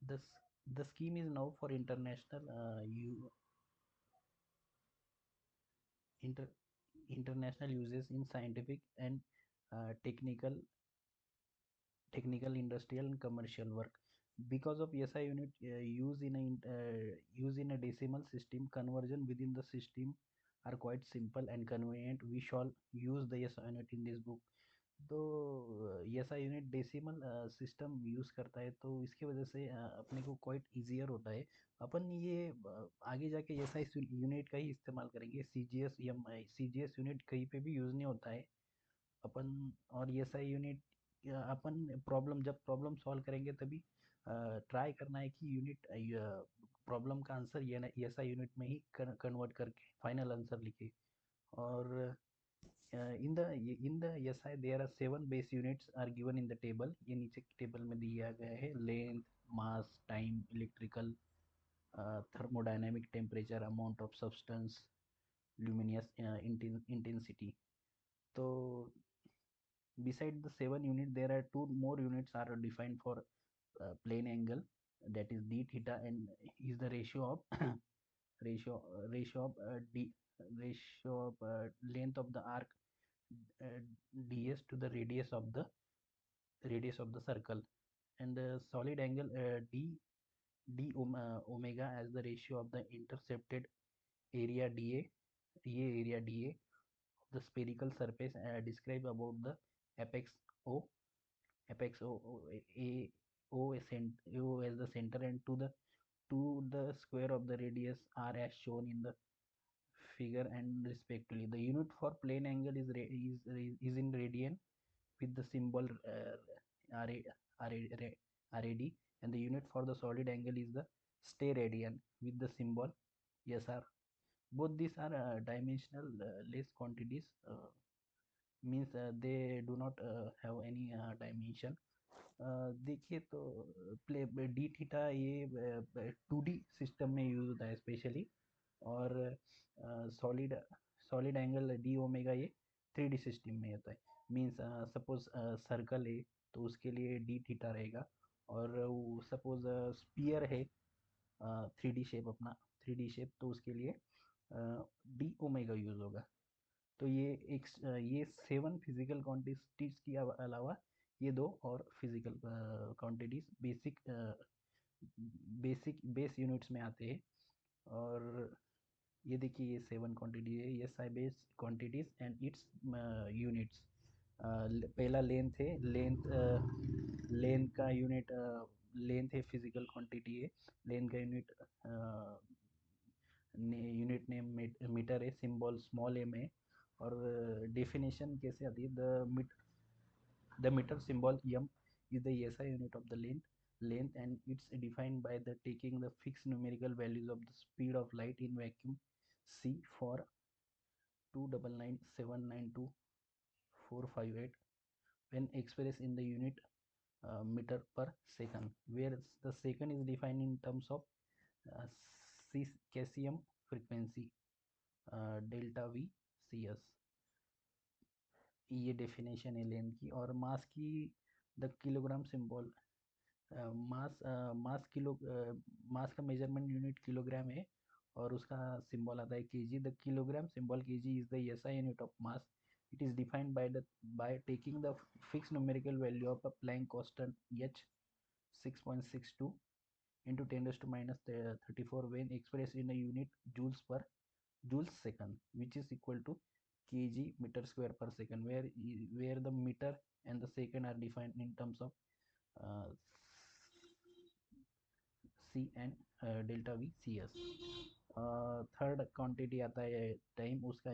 the the scheme is now for international inter, international uses in scientific and technical, industrial and commercial work. Because of SI unit use in a decimal system, conversion within the system are quite simple and convenient. We shall use the SI unit in this book. तो SI unit decimal system use करता है, तो इसकी वजह से अपने को quite easier होता है। अपन ये आगे जाके SI यूनिट का ही इस्तेमाल करेंगे। सी जी एस यूनिट कहीं पे भी यूज़ नहीं होता है अपन। और SI यूनिट अपन जब प्रॉब्लम सॉल्व करेंगे तभी ट्राई करना है कि यूनिट प्रॉब्लम का आंसर ये ना SI यूनिट में ही कन्वर्ट करके फाइनल आंसर लिखे। और in the SI there are 7 base units are given in the table। ये नीचे टेबल में दिया गया है। Length, mass, time, electrical, thermodynamic, temperature, amount of substance, luminous intensity। तो beside the 7 unit there are two more units are defined for plane angle, that is d theta, and is the ratio of ratio of d ratio of length of the arc uh, ds to the radius of the circle, and the solid angle omega as the ratio of the intercepted area area of the spherical surface described about the apex o a o as the center, and to the square of the radius r as shown in the figure and respectively. The unit for plane angle is in radian with the symbol rad, and the unit for the solid angle is the steradian with the symbol SR. Both these are dimensional less quantities, means they do not have any dimension। देखिए तो play D theta ये 2D system में use होता है specially. और solid solid angle D omega ये 3D system में होता है। मीन्स सपोज सर्कल है तो उसके लिए डी थीटा रहेगा। और सपोज स्पीयर है 3D शेप, अपना 3D शेप, तो उसके लिए डी ओमेगा यूज होगा। तो ये 7 फिजिकल क्वांटिटीज के अलावा ये दो और फिजिकल क्वांटिटीज बेस यूनिट्स में आते हैं। और ये देखिए ये 7 क्वांटिटी है, ये SI base quantities and its units. पहला लेंथ है। लेंथ का यूनिट लेंथ है, फिजिकल क्वांटिटी है। लेंथ का यूनिट नेम मीटर है, सिंबल स्मॉल एम है। और डेफिनेशन कैसे आती है, the meter symbol m is the SI unit of the length, and it's defined by the taking the fixed numerical values of the speed of light in vacuum c for 299792458 when expressed in the unit meter per second, where the second is defined in terms of uh, Caesium frequency delta v cs। ये definition है length की। और मास की the kilogram symbol, मास मास का measurement unit kilogram है, और उसका symbol आता है KG. The kilogram symbol KG is the SI unit of mass. It is defined by taking the fix numerical value of a Planck constant h 6.62 into 10 raised to minus 34 when expressed in a unit joules second, which is equal to kg meter square per second, where the meter and the second are defined in terms of uh, c and delta v cs। Third quantity आता है time, उसका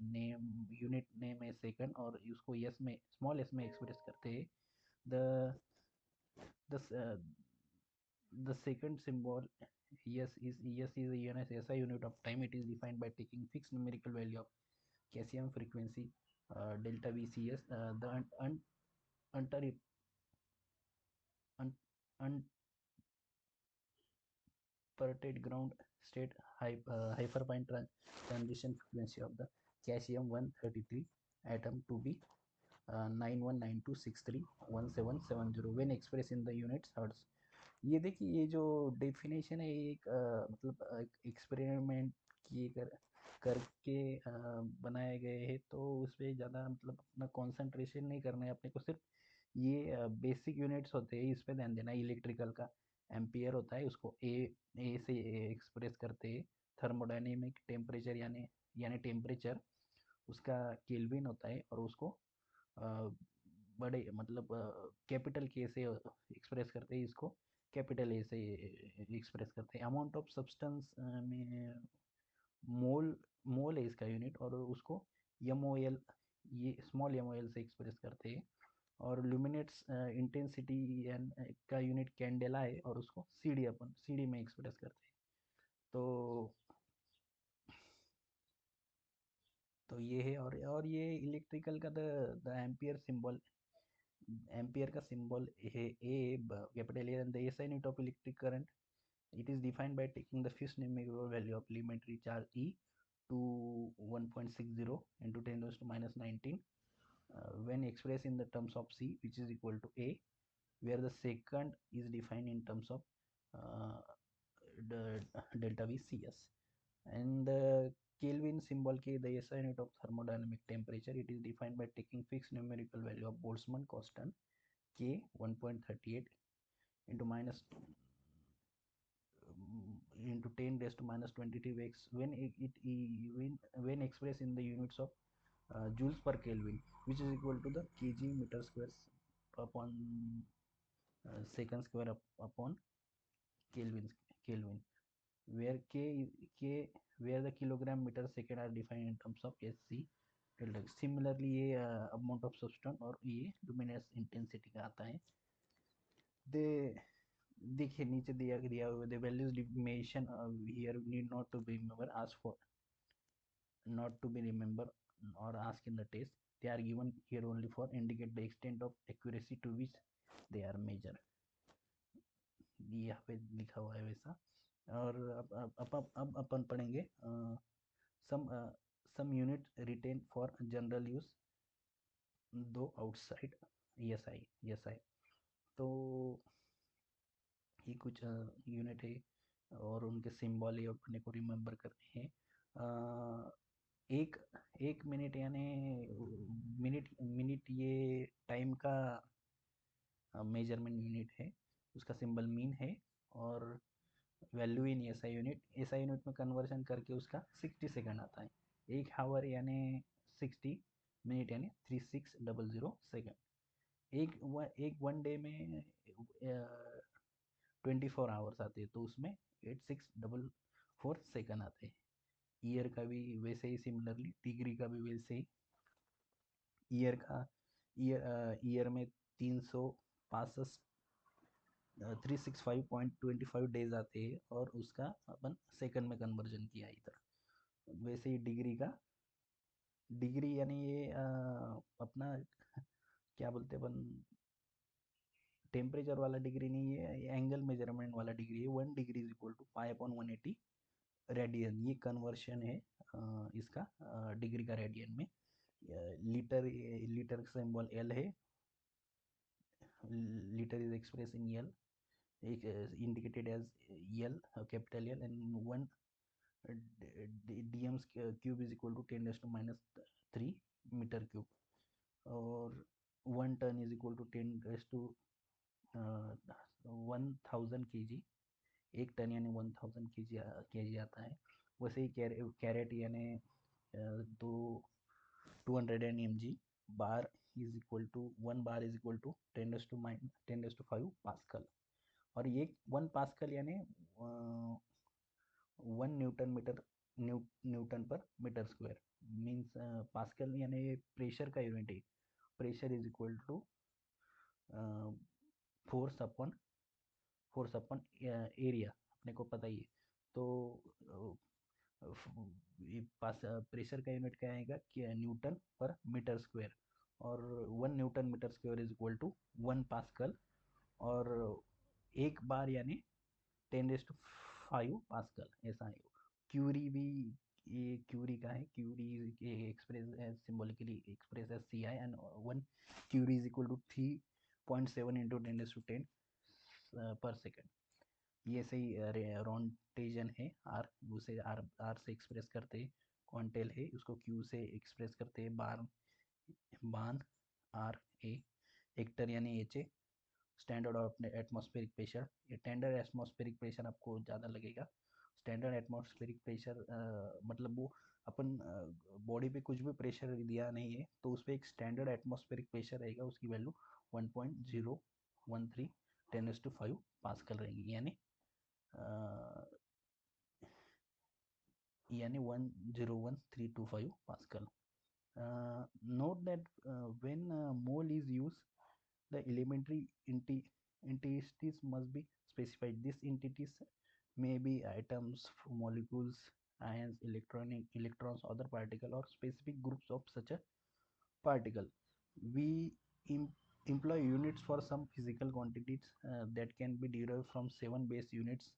name unit name है second, और उसको S में small S में express करते हैं। The the the second symbol yes is a unit SI unit of time. It is defined by taking fixed numerical value of Caesium frequency delta VCS, the unter un, unperturbed ground state hyperfine transition frequency of the Caesium 133 atom to be 9192631770 when express in the units hertz. ये देखिए, ये जो definition है, ये एक मतलब experiment किए करके बनाए गए हैं, तो उस पर ज़्यादा मतलब अपना कंसंट्रेशन नहीं करना है अपने को, सिर्फ ये बेसिक यूनिट्स होते हैं इस पे ध्यान देना है। इलेक्ट्रिकल का एम्पियर होता है, उसको ए से एक्सप्रेस करते हैं। थर्मोडायनेमिक टेम्परेचर यानी टेम्परेचर उसका केल्विन होता है, और उसको अ, बड़े मतलब कैपिटल के से एक्सप्रेस करते हैं, इसको कैपिटल ए से एक्सप्रेस करते हैं। अमाउंट ऑफ सब्सटेंस में मोल मोल है इसका यूनिट, और उसको एम ओ एल, ये स्मॉल एम ओ एल से एक्सप्रेस करते हैं। और ल्यूमिनेट्स इंटेंसिटी का यूनिट कैंडेला है, और उसको सी डी में एक्सप्रेस करते हैं। तो ये है, और ये इलेक्ट्रिकल का द एम्पियर का सिंबल है A, capital A, and the SI unit of electric current, it is defined by taking the fixed numerical value of elementary charge E to 1.60 into 10 raised to minus 19 when expressed in the terms of C, which is equal to A, where the second is defined in terms of uh, the delta V CS. And the Kelvin symbol K, the SI unit of thermodynamic temperature, it is defined by taking fixed numerical value of Boltzmann constant K 1.38 into minus into 10 raised to minus 22 x when when expressed in the units of joules per Kelvin, which is equal to the kg meter square upon second square upon Kelvin, where k where the kilogram meter second are defined in terms of SC delta। Similarly ये amount of substance और ये luminous intensity का आता है। दे देखिए नीचे दिया दिया हुआ the values deformation here need not to be remember ask for not to be remembered or asked in the test. They are given here only for indicate the extent of accuracy to which they are measured। यहाँ पे लिखा हुआ है वैसा। और अब अपन पढ़ेंगे some some unit written for general use दो outside SI। तो ये कुछ यूनिट है, और उनके सिंबल ये अपने को रिमेम्बर करने हैं। एक एक मिनट यानी मिनट मिनट ये टाइम का मेजरमेंट यूनिट है, उसका सिंबल मीन है। और वैल्यू इन एसआई यूनिट में कन्वर्शन करके उसका 60 सेकंड आता है। एक हावर यानी 60 मिनट यानी 3600 सेकंड। एक वन डे में 24 आवर्स आते हैं, तो उसमें 8644 सेकंड आते हैं। ईयर का भी वैसे ही सिमिलरली, डिग्री का भी वैसे ही। ईयर का ईयर में 365 365.25 डेज आते हैं, और उसका अपन सेकंड में कन्वर्जन किया इधर। वैसे ही डिग्री यानी ये अपना क्या बोलते हैं अपन, टेम्परेचर वाला डिग्री नहीं है, ये एंगल मेजरमेंट वाला डिग्री है। 1 degree is equal to pi upon 180 radian, ये कन्वर्शन है इसका डिग्री का रेडियन में। लीटर का सिंबल एल है, litre is express in L, indicated as L, capital L, and 1 dm cube is equal to 10 raised to minus 3 meter cube, और 1 ton is equal to 10 raised to 1000 kg। 1 ton यानी 1000 kg आता है। वैसे ही carat यानी दो 200 mg bar is equal to 1 bar is equal to 10 raised to 5 pascal. और ये 1 pascal यानी 1 newton per metre square means. Pascal यानी प्रेशर का यूनिट है। Pressure is equal to force upon area, अपने को पता ही है। तो प्रेशर का यूनिट क्या आएगा कि न्यूटन पर मीटर स्क्वायर, और 1 newton metre square is equal to 1 pascal. और एक बार यानी 10 raised to 5 पास्कल, ऐसा है। क्यूरी भी, ये क्यूरी का है, curie express symbolically express as C I, and 1 curie is equal to 3.7 into 10 per second. ये सही रोटेशन है आर, उसे आर से एक्सप्रेस करते हैं। क्वांटेल है, उसको क्यू से एक्सप्रेस करते हैं। बान आर ए, हेक्टर यानी H A. Standard of atmospheric pressure, ये स्टैंडर्ड एटमॉस्फेरिक प्रेशर आपको ज़्यादा लगेगा। स्टैंडर्ड एटमॉस्फेरिक प्रेशर मतलब वो अपन बॉडी पे कुछ भी प्रेशर दिया नहीं है तो उस पर एक स्टैंडर्ड एटमॉस्फेरिक प्रेशर रहेगा, उसकी वैल्यू 1.013 10⁵ पास्कल रहेगी, यानी 101,325 pascal. Note that when mole is used, the elementary entities must be specified. These entities may be atoms, molecules, ions, electrons, other particle, or specific groups of such a particle. We employ units for some physical quantities that can be derived from 7 base units.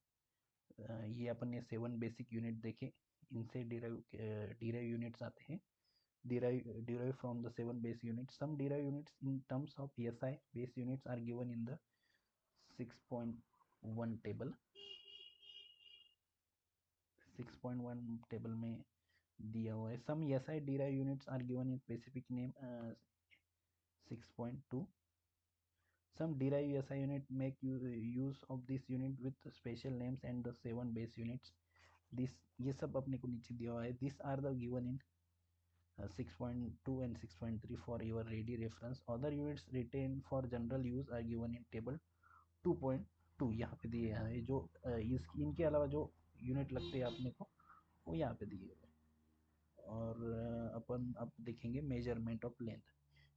ये अपन ने 7 basic unit देखे, इनसे derive units आते हैं। Derive from the 7 base units. Some derived units in terms of SI base units are given in the 6.1 table। 6.1 table में दिया हुआ है। Some SI derived units are given in specific name 6.2। Some derived SI unit make use of this unit with special names and the 7 base units। this ये सब अपने को नीचे दिया हुआ है। These are the given in 6.2 and 6.3 for your ready reference। Other units retained for general use are given in table 2.2। यहाँ पे दिए हैं जो इनके अलावा जो यूनिट लगते हैं अपने को वो यहाँ पे दिए हुए। और अपन अब देखेंगे measurement of length.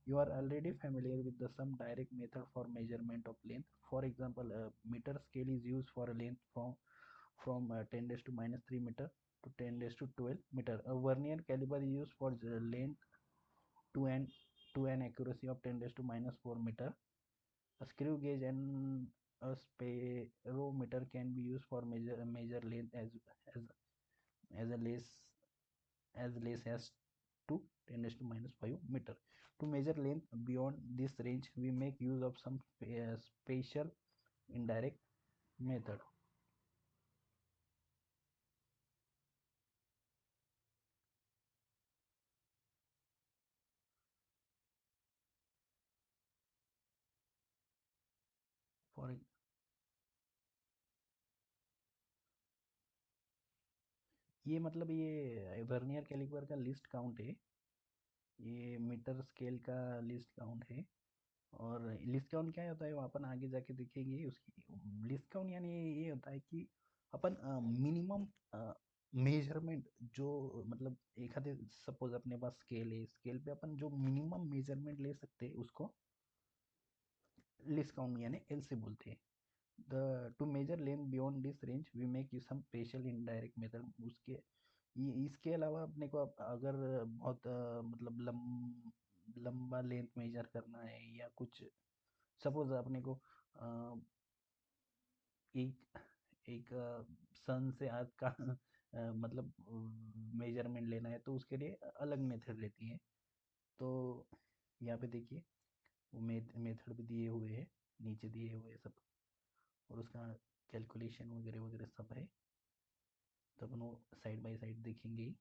You are already familiar with the some direct method for measurement of length। For example, a meter scale is used for a length from 10 raised to minus 3 meter to 10 raised to 12 meter। A vernier caliper is used for the length to an accuracy of 10 raised to minus 4 meter। A screw gauge and a spirometer can be used for measure length as a less as to 10 raised to minus 5 meter। To measure length beyond this range, we make use of some special indirect method। For ये मतलब ये vernier caliper का list count है, ये metre scale का list count है। और list count क्या होता है वो अपन आगे जाके देखेंगे। उसकी लिस्ट काउंट यानी ये होता है कि अपन मिनिमम मेजरमेंट जो मतलब एक आधे सपोज अपने पास स्केल है, स्केल पे अपन जो मिनिमम मेजरमेंट ले सकते हैं उसको लिस्ट काउंट यानी एल से बोलते हैं। The to measure length beyond this range we make you some special indirect method. इसके अलावा अपने को अगर बहुत मतलब लंबा लेंथ मेजर करना है या कुछ सपोज अपने को एक एक सन से अर्थ का मतलब मेजरमेंट लेना है तो उसके लिए अलग मेथड रहती है। तो यहाँ पे देखिए वो मेथड भी दिए हुए हैं, नीचे दिए हुए हैं सब, और उसका कैलकुलेशन वगैरह वगैरह सब है, तो अपन वो साइड बाय साइड देखेंगे ही।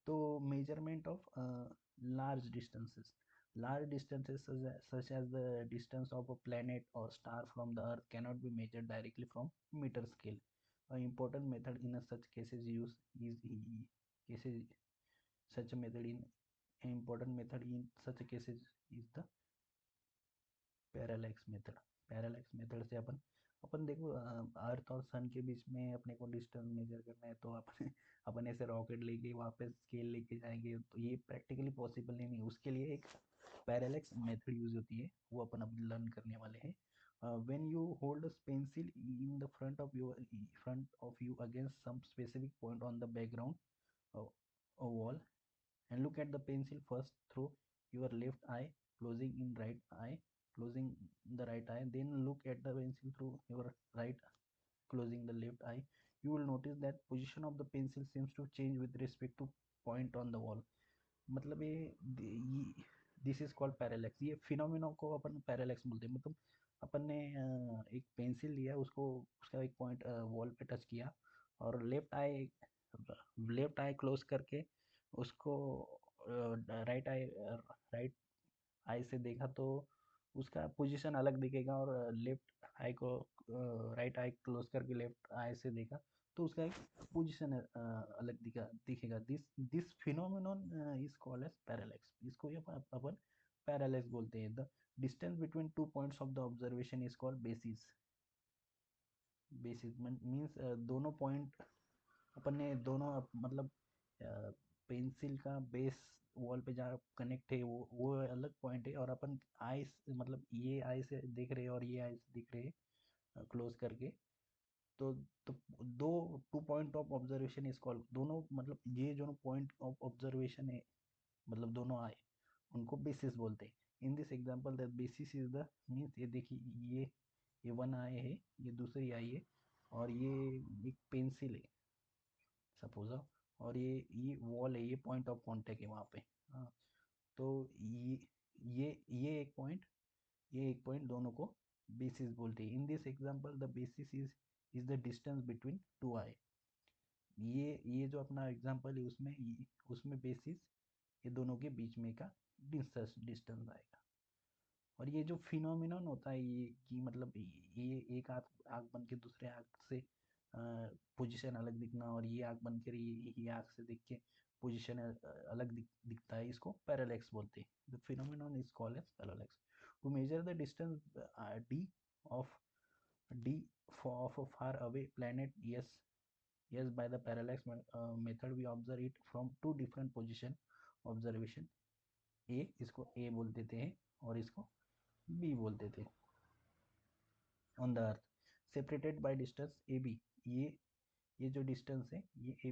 तो measurement of large distances large distances such as the distance of a planet or star from the earth cannot be measured directly from meter scale। An important method in such cases cases such a method in important method in such cases is the parallax method. Parallax method से अपन देखो अर्थ और सन के बीच में अपने को distance measure करना है तो अपन अपन ऐसे रॉकेट लेके वहाँ पे स्केल लेके जाएंगे तो ये प्रैक्टिकली पॉसिबल ही नहीं। उसके लिए एक पैरालैक्स मेथड यूज होती है, वो अपन अब लर्न करने वाले हैं। when you hold a pencil in the front of you against some specific point on the background uh, a wall and look at the pencil first through your left eye, closing in right eye, closing the right eye, then look at the pencil through your right, closing the left eye, you will notice that position of the pencil seems to change with respect to point on the wall। मतलब ये this is called parallax. ये phenomena को अपन parallax बोलते हैं। मतलब अपन ने एक pencil लिया, उसको उसका एक पॉइंट वॉल पे टच किया और लेफ्ट आई क्लोज करके उसको राइट आई से देखा तो उसका पोजीशन अलग दिखेगा, और लेफ्ट आई को राइट आई क्लोज करके लेफ्ट आई से देखा तो उसका एक पोजीशन अलग दिखेगा। This this phenomenon is called as parallax. इसको ये अपन पैरेलैक्स बोलते हैं। The distance between two points of the observation is called basis. Basis means दोनों पॉइंट अपन ने दोनों मतलब पेंसिल का बेस वॉल पे जहाँ कनेक्ट है वो अलग पॉइंट है, और अपन आई मतलब ये आई से देख रहे हैं और ये आई से दिख रहे हैं क्लोज करके। तो तो दो two point of observation is called, दोनों मतलब ये जो पॉइंट ऑफ ऑब्जर्वेशन है मतलब दोनों आए उनको बेसिस बोलते हैं। In this example the basis is the means, ये देखिए ये वन आई है, ये दूसरी आई है, और ये एक पेंसिल है सपोज, और ये वॉल है, ये पॉइंट ऑफ कांटेक्ट है वहाँ पे। हाँ, तो ये एक पॉइंट दोनों को बेसिस बोलते हैं। In this example the basis is the distance between two eye. ये जो अपना एग्जांपल है उसमें बेसिस ये दोनों के बीच में का डिस्टेंस आएगा। और ये जो फिनोमिनन होता है ये कि मतलब ये एक आँख आँख बन के दूसरे आँख से पोजीशन अलग दिखना, और ये आँख बन कर ये आँख से देख के पोजीशन अलग दिखता है, इसको पैरेलैक्स बोलते हैं। The phenomenon is called as parallax. To measure the distance d of d of a far away planet, yes by the parallax method we observe it from two different position observation। इसको a बोल देते हैं और इसको b बोल देते हैं। On the earth separated by distance A B, ये जो डिस्टेंस है ये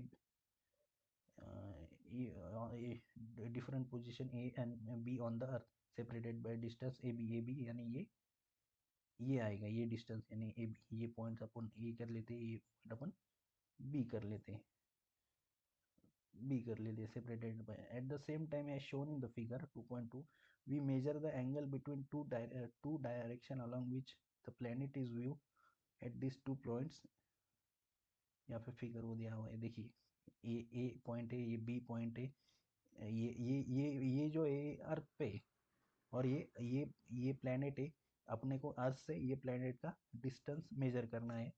different position A and B on the earth separated by distance A B यानी ये आएगा, ये डिस्टेंस यानी ए बी, ये पॉइंट अपन ए कर लेते हैं, ये पॉइंट अपन बी कर लेते हैं, separated by at the same time as shown in the figure 2.2 we measure the angle between two direction along which the planet is viewed at these 2 points। यहाँ पे फिगर वो दिया हुआ है, देखिए ए पॉइंट है, ये बी पॉइंट है, ये जो है अर्थ पे, और ये प्लेनेट है। अपने को अर्थ से ये प्लेनेट का डिस्टेंस मेजर करना है,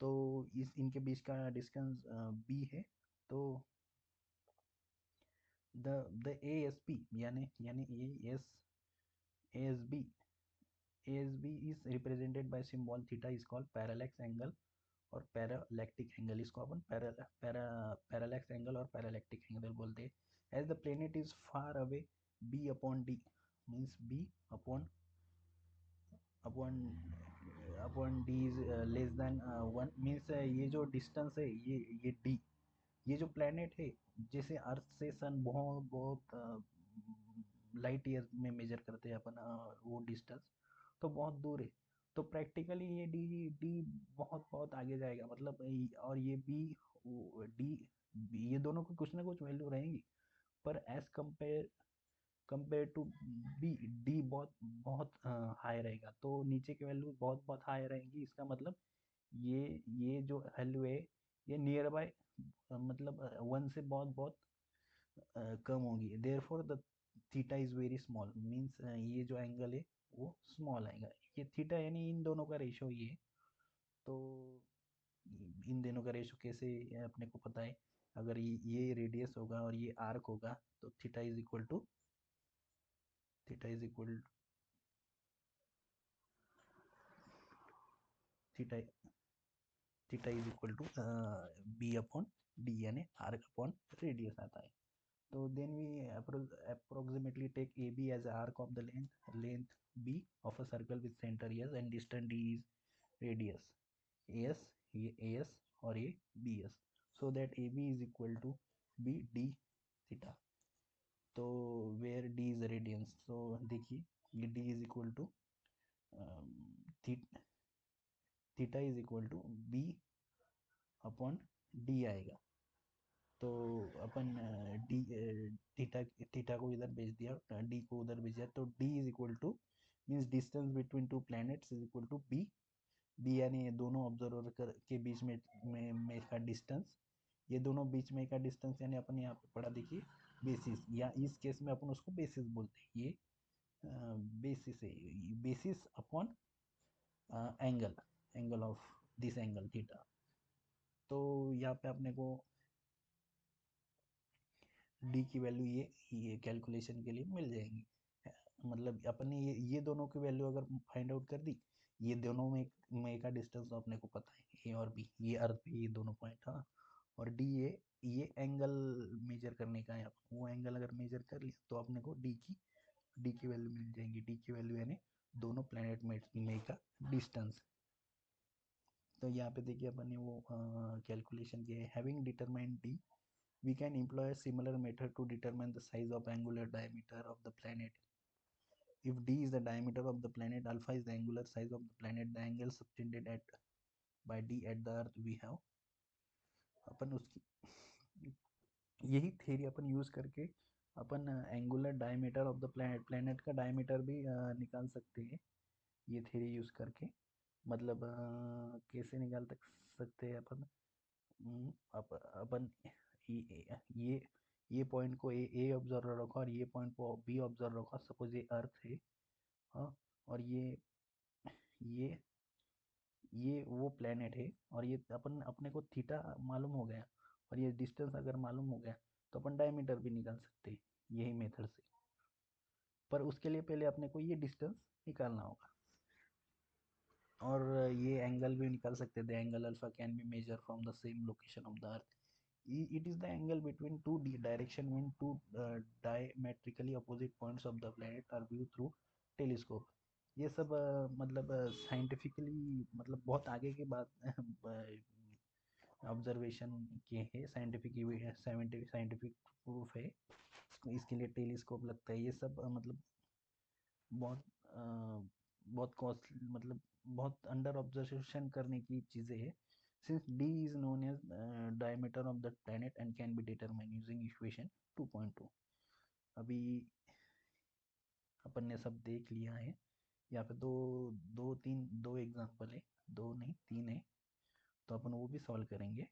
तो इस इनके बीच का डिस्टेंस बी है। तो द ए एस बी यानी ASB is represented by symbol theta is called parallax angle और पैरालैक्टिक एंगल। इसको अपन पैरालैक्स एंगल और पैरालैक्टिक एंगल बोलते हैं। As the planet is far away B upon D means B upon upon upon D is less than 1 means ये जो डिस्टेंस है ये डी, ये जो प्लेनेट है जैसे अर्थ से सन बहुत बहुत लाइट ईयर में मेजर करते हैं अपन वो डिस्टेंस, तो बहुत दूर है। तो प्रैक्टिकली ये डी डी बहुत बहुत आगे जाएगा मतलब और ये बी डी, ये दोनों को कुछ ना कुछ वैल्यू रहेंगी, पर as compare to B D बहुत बहुत हाई रहेगा, तो नीचे की वैल्यू बहुत बहुत हाई रहेंगी। इसका मतलब ये जो वैल्यू है ये नियर बाय मतलब 1 से बहुत बहुत कम होगी। Therefore the theta is very small means ये जो एंगल है वो स्मॉल आएगा। ये थीटा यानी इन दोनों का रेशो ये है। तो इन दोनों का रेशो कैसे अपने को पता है, अगर ये रेडियस होगा और ये आर्क होगा तो theta is equal theta theta is equal to B upon D यानी आर्क अपॉन रेडियस आता है। So then we approximately take AB as a arc of the length B of a circle with center S and distance D is radius AS, ये AS और ये BS, so that AB is equal to B D theta। तो where D is radians, so देखिए ये D is equal to theta is equal to B upon D आएगा। तो अपन D theta theta को इधर भेज दिया, डी को उधर भेज दिया, तो D is equal to means distance between two planets is equal to B. B यानी दोनों ऑब्जर्वर के बीच में का डिस्टेंस, ये दोनों बीच में का डिस्टेंस यानी अपन यहाँ पे पढ़ा देखिए बेसिस, या इस केस में अपन उसको बेसिस बोलते हैं। ये बेसिस है, basis upon angle, angle of this angle theta. तो यहाँ पे अपने को डी की वैल्यू ये कैलकुलेशन के लिए मिल जाएंगी। मतलब अपने ये दोनों की वैल्यू अगर फाइंड आउट कर दी, ये दोनों में का डिस्टेंस तो अपने को पता है, ए और बी, ये अर्थ पे ये दोनों पॉइंट, हाँ। और डी ये एंगल मेजर करने का है, वो एंगल अगर मेजर कर लिया तो अपने को डी की वैल्यू मिल जाएंगी। डी की वैल्यू यानी दोनों प्लैनेट में का डिस्टेंस। तो यहाँ पे देखिए अपन ने वो कैलकुलेशन किया है। Having determined D, we can employ a similar method to determine the size of angular diameter of the planet. If d is the diameter of the planet, alpha is the angular size of the planet, the angle subtended at by d at the earth we have, अपन उसकी यही theory अपन use करके अपन angular diameter of the planet, planet का diameter भी निकाल सकते हैं ये थ्योरी यूज करके। मतलब कैसे निकाल सकते हैं अपन, अपन ये ये पॉइंट को ए ऑब्जर्वर रखा और ये पॉइंट को बी ऑब्जर्वर रखा, सपोज ये अर्थ है, हाँ। और ये ये वो प्लेनेट है, और ये अपन अपने को थीटा मालूम हो गया और ये डिस्टेंस अगर मालूम हो गया तो अपन डायमीटर भी निकाल सकते हैं यही मेथड से। पर उसके लिए पहले अपने को ये डिस्टेंस निकालना होगा, और ये एंगल भी निकाल सकते हैं। The angle alpha can be measure from the same location of the earth. It is the angle between two direction when two diametrically opposite points of the planet are viewed through telescope। ये सब मतलब scientifically मतलब बहुत आगे के बाद observation किए हैं, साइंटिफिक प्रूफ है। इसके लिए टेलीस्कोप लगता है। ये सब मतलब बहुत बहुत कॉस्टली, मतलब बहुत अंडर ऑब्जर्वेशन करने की चीज़ें हैं। Since d is known as diameter of the planet and can be determined using equation 2.2। अभी अपन ने सब देख लिया है। यहाँ पे दो एग्जांपल है, दो नहीं तीन है, तो अपन वो भी सॉल्व करेंगे।